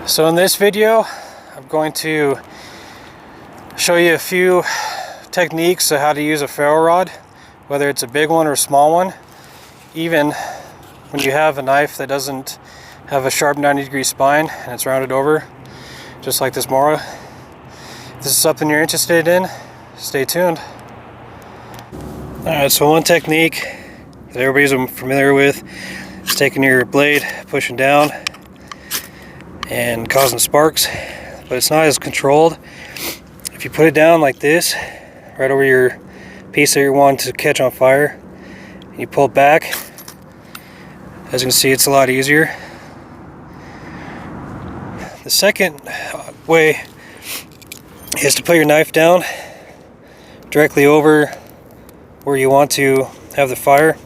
So in this video, I'm going to show you a few techniques of how to use a ferro rod, whether it's a big one or a small one. Even when you have a knife that doesn't have a sharp 90-degree spine and it's rounded over, just like this Mora. If this is something you're interested in, stay tuned. Alright, so one technique that everybody's familiar with is taking your blade, pushing down, and causing sparks, but it's not as controlled. If you put it down like this, right over your piece that you want to catch on fire, and you pull it back, as you can see, it's a lot easier. The second way is to put your knife down directly over where you want to have the fire.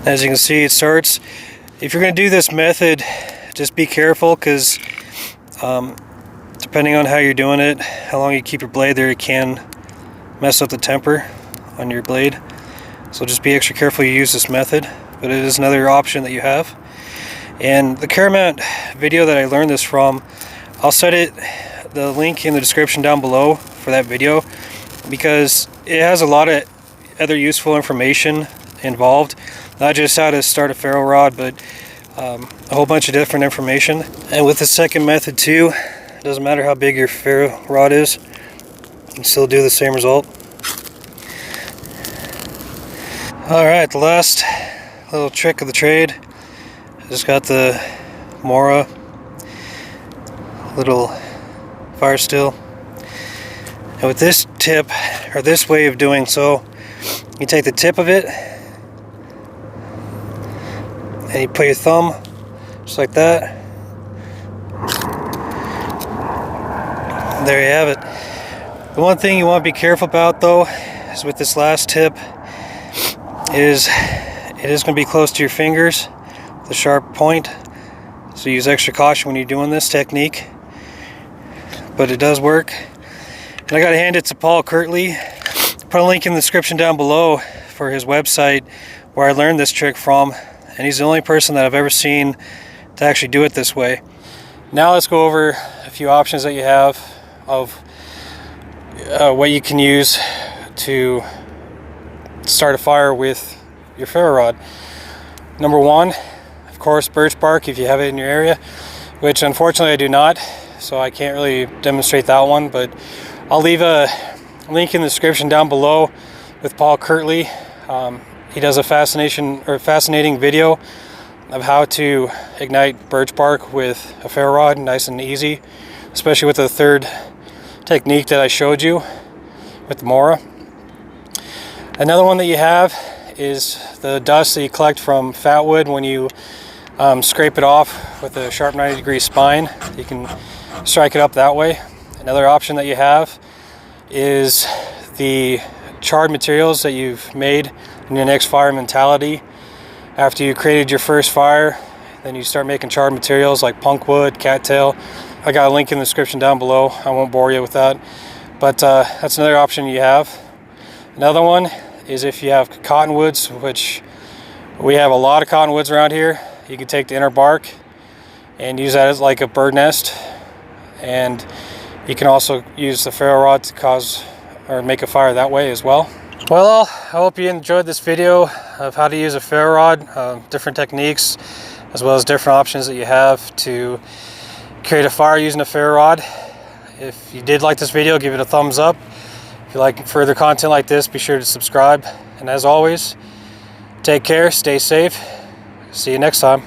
As you can see, it starts. If you're going to do this method, just be careful, because depending on how you're doing it, how long you keep your blade there, it can mess up the temper on your blade. So just be extra careful you use this method, but it is another option that you have. And the Caramount video that I learned this from, I'll set the link in the description down below for that video, because it has a lot of other useful information involved. Not just how to start a ferro rod, but a whole bunch of different information. And with the second method too, it doesn't matter how big your ferro rod is, you can still do the same result. Alright, the last little trick of the trade. I just got the Mora little FIRESTEEL. And with this tip, or this way of doing so, you take the tip of it and you put your thumb just like that. There you have it. The one thing you want to be careful about though is with this last tip is it is going to be close to your fingers, the sharp point, so use extra caution when you're doing this technique, but it does work. And I got to hand it to Paul Kirtley. Put a link in the description down below for his website where I learned this trick from, and he's the only person that I've ever seen to actually do it this way. Now let's go over a few options that you have of what you can use to start a fire with your ferro rod. Number one, of course, birch bark, if you have it in your area, which unfortunately I do not, so I can't really demonstrate that one, but I'll leave a link in the description down below with Paul Kirtley. He does a fascinating video of how to ignite birch bark with a ferro rod, nice and easy, especially with the third technique that I showed you with the Mora. Another one that you have is the dust that you collect from fat wood when you scrape it off with a sharp 90-degree spine. You can strike it up that way. Another option that you have is the charred materials that you've made in your next fire mentality. After you created your first fire, then you start making charred materials like punk wood, cattail. I got a link in the description down below. I won't bore you with that, but that's another option you have. Another one is if you have cottonwoods, which we have a lot of cottonwoods around here. You can take the inner bark and use that as like a bird nest, and you can also use the ferro rod to cause or make a fire that way as well. Well, I hope you enjoyed this video of how to use a ferro rod, different techniques, as well as different options that you have to create a fire using a ferro rod. If you did like this video, give it a thumbs up. If you like further content like this, be sure to subscribe. And as always, take care, stay safe. See you next time.